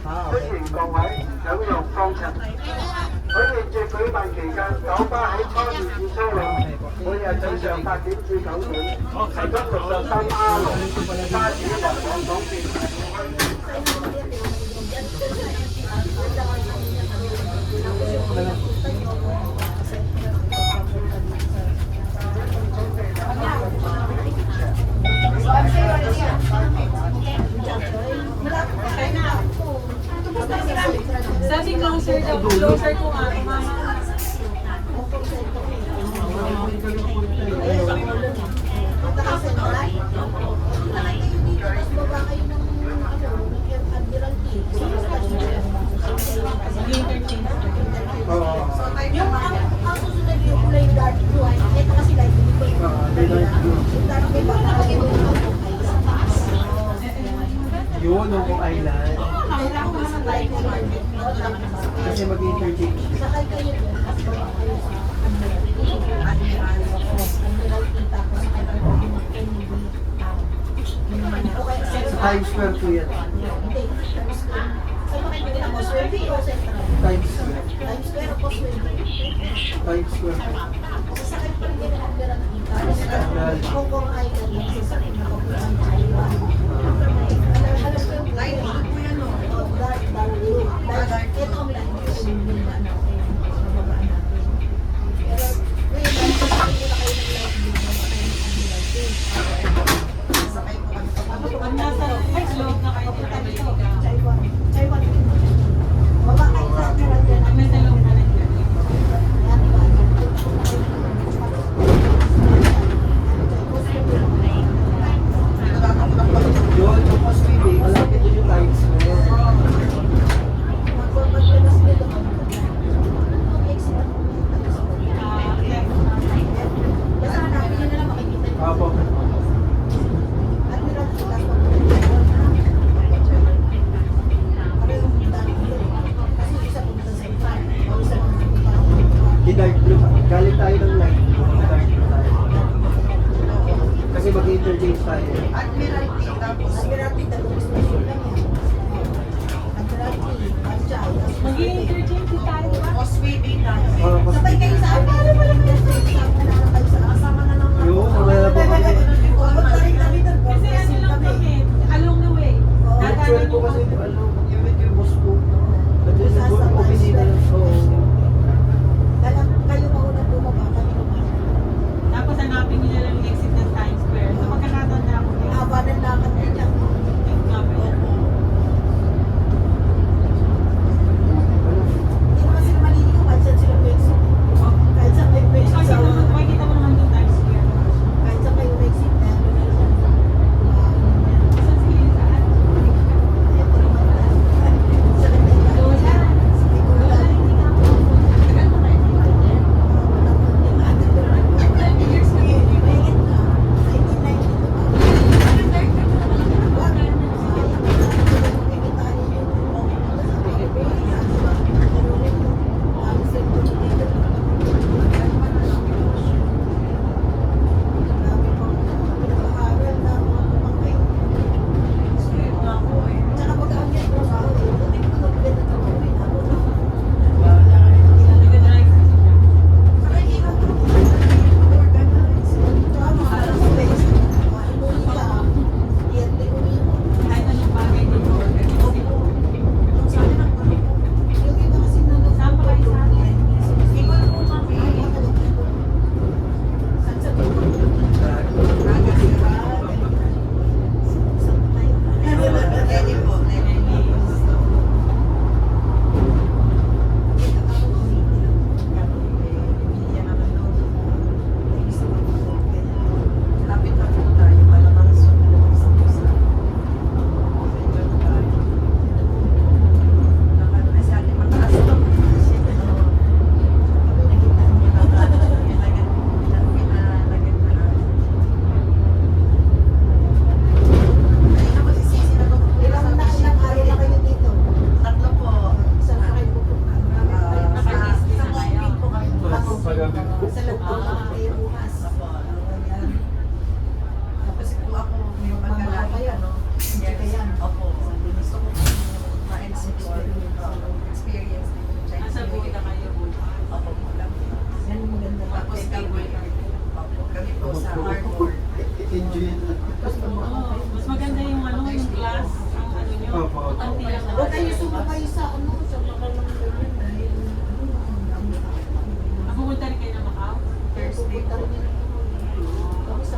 歡迎各位享用放陳。許願節舉辦期間，酒吧喺初二至初六，每日早上8點至9點，提供63R6巴士來往港鐵。Sabi closer daw, closer ko nga, mama. Yung ang susunod yung kulay dark blue, ito kasi light blue. Yung dark blue, baka nakakita sa taas. Yun, Hong Island. Kailangan ko sa light blue. Kasi mag-interchange. Sakay kayo doon. Sa Times Square po yan. Hindi. Saan ba kayo pinila mo? Swerte o Central? Times Square. Times Square o Swerte? Times Square po. Sasakay pa rin din ang pera ng Hong Kong Island. Sasakay na ako sa Taiwan. Alam ko yung light blue po yan o? Dark blue. Ito ang light blue. Pero ngayon, sasakay ko na kayo ng light blue. Sasakay ko kami. Pag nasa loob na kayo dito, Taiwan. Taiwan. Baba kayo sa Taiwan din. may sa loob na lang dyan. Yan ba?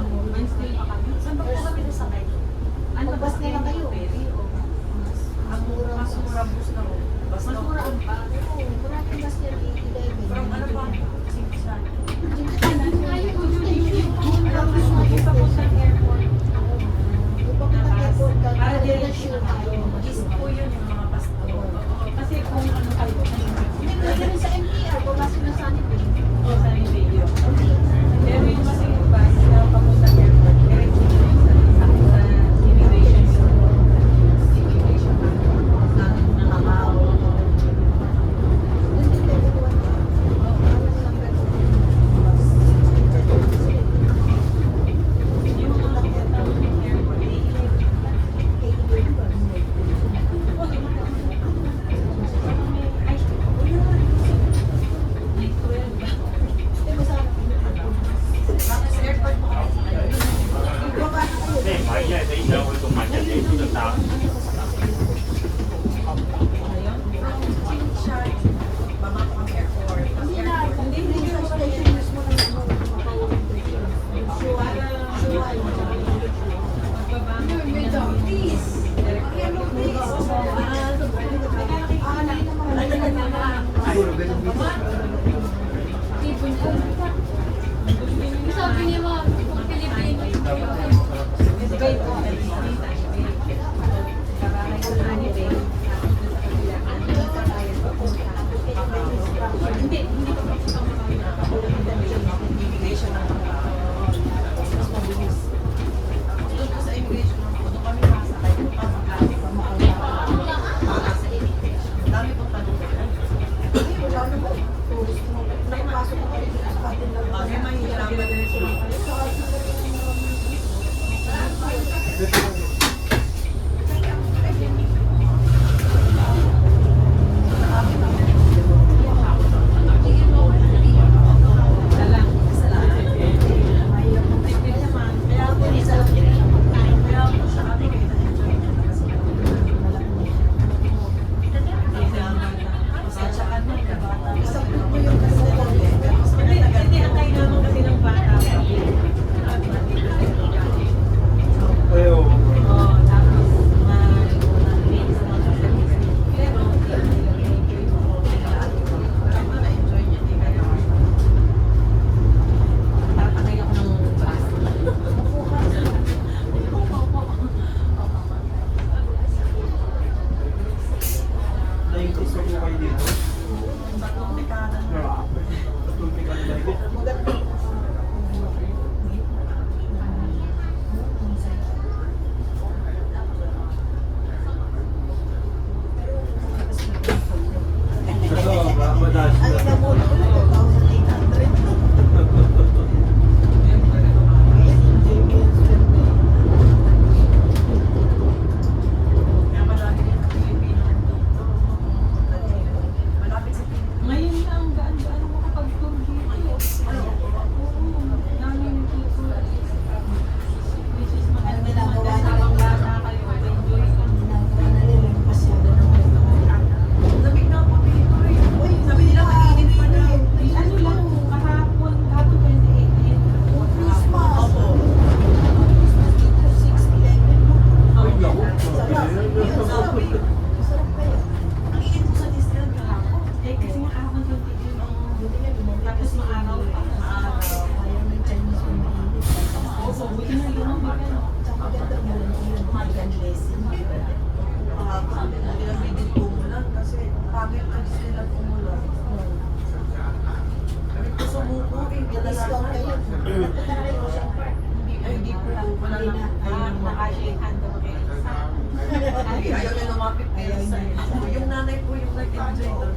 Wednesday pa kami. Saan ba po kami nasakay? Ano ba Magbas na lang kayo. Ang mura, mas mura bus na mo. Mas mura ang pa. Oo, maraming bus yan, 11. From ano pa? Simsan. Para diretsyo is po yun yung mga pasto. Kasi kung ano kayo, Hindi, pwede rin sa MTR, pumasok na sa anin. o sa video. Pero yung kasi yung bus na papunta airport, diretso yun sa immigration. Immigration na nakakaw. Yung mga airport, Siguro ganun dito. Sabi niya mga kung Pilipino. Ayaw. Naiintis ko po kayo dito. Tatlong dekada na dito. Ito, madalas na. Ngayon lang, gaan-gaan mo kapag tour dito. Namin dito. Which is maganda naman dahil habang bata kayo, enjoy ka. Lamig na ako dito eh. Sabi nila mainit pa na. Ano lang, kahapon 28. Opo. Ay, naku. Eh, kasi nga kahapon 28. Tapos maaraw pa. Opo, buti na yun ang maganda. Nakashake hand ako kayo. Ayaw niya lumapit kayo sa yung nanay po yung nag-enjoy doon.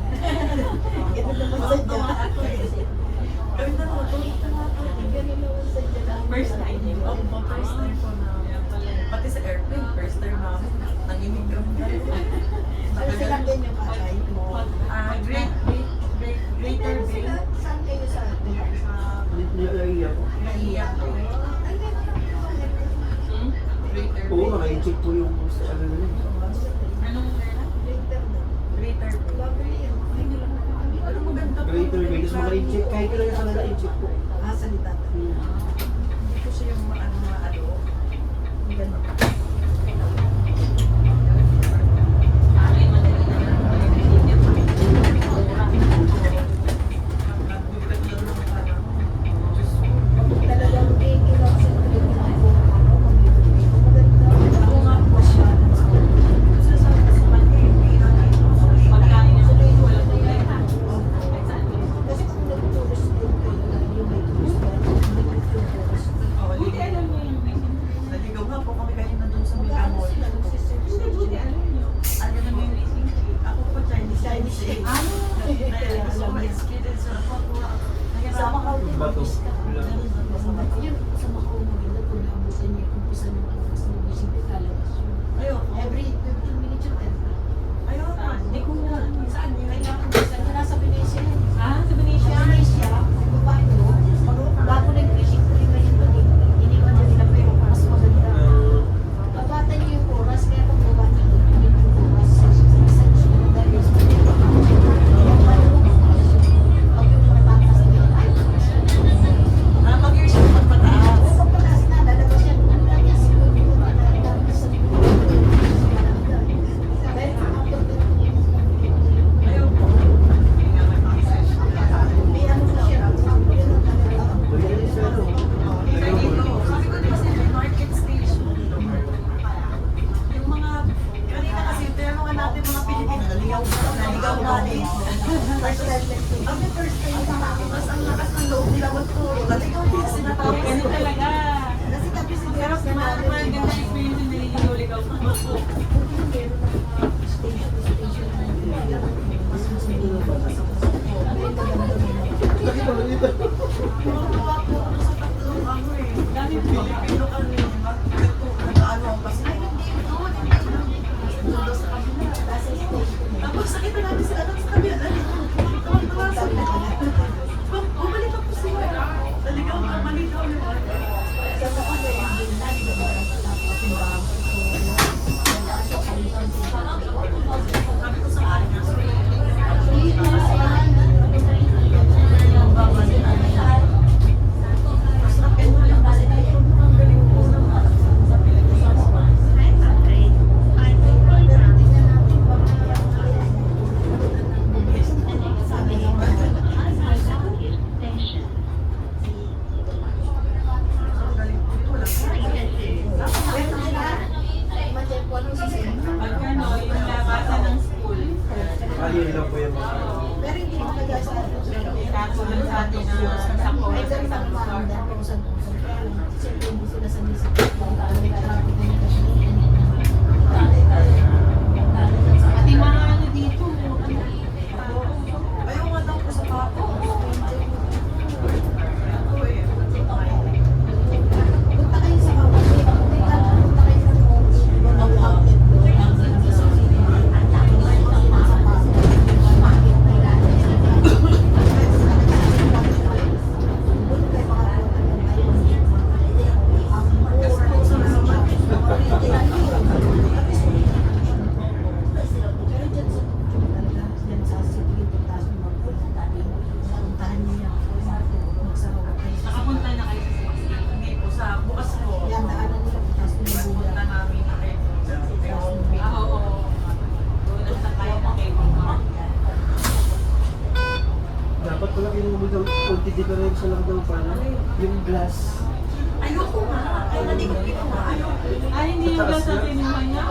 Kami na po, First time yun. Opo, first time po na. Pati sa airplane, first time namin. Nanginig kami. Greater Bay. Saan kayo sa Naiiyak ko. Naiiyak ko. Greater Oo, naka-check po yung sa ano na yun. Anong Greater Bay. Ano maganda po? Greater Bay. Tapos maka-check. Kahit kailan sa kanila i-check po. salita. Hindi ko siya yung eh. Kaya Gusto ko alam niya. ma-experience yung pagkuha. Sa Macau din. Bato. Yun, sa Macau maganda kung naabutan niya kung isa ng oras na gising lalabas yun. Ayoko. Every 15 minutes yung 10. Ayoko. Hindi ko na, saan yun? Kailangan ko sa nasa Venecia yan. Ah, sa Benicia? Sa Venecia, baba nyo, bago nag-fishing trip na yun doon, iniwan na nila pero mas maganda. Babatan niyo yung oras, kaya pag baba nyo, hindi mo yung oras. Sa gusto mo dahil sa kaya pag yung matatas na yun, ay, Pag-years yung pagpataas. o pagpataas na, lalabas yan. Ano lang yan, siguro yung lalabas sa dahil Ayoko. may ano na siya, yun ang talaga. Sabi ko di kasi may market station. Yung mga, kanina kasi tinanungan natin mga Pilipino, naligaw ba eh. First time lesson. Ang first time sa akin, mas ang lakas ng loob nila magturo. Naligaw din kasi natawag. Ganun talaga. Kasi kami si Pero Deros na namin. maganda experience yung naliligaw-ligaw ko. Tuwa po ako sa tatlong ano eh. Dami Pilipino kami. Nag-ano kasi. Ay, hindi doon. Doon sa kabila. Tapos nakita namin sila doon sa kabila. Tuwa sila. Bumalik ako sila. Naligaw ka, maligaw nila. Sabi ko sa kanya, Pagka no, yung labasan ng school, Ayun lang po yung mga... Pero hindi mo kaya sa atin. kaso lang sa atin na sa Ay, course. ganun ang maanda kung saan. Siyempre, hindi sila sa music. Pati mga ano dito, ayaw nga daw ko sa papo. Ako eh. Punta kayo sa Hawaii. Punta kayo sa Hawaii. nakapunta na kayo sa school. Hindi po sa bukas po. Punta namin na kayo. Ah, oo. Doon ang sakay na kayo. Dapat pala kinuha daw konti difference lang daw pala. Yung glass. Ayoko nga. Kaya hindi ko ginawa. Ayoko. Ay, hindi yung glass na kinuha niya?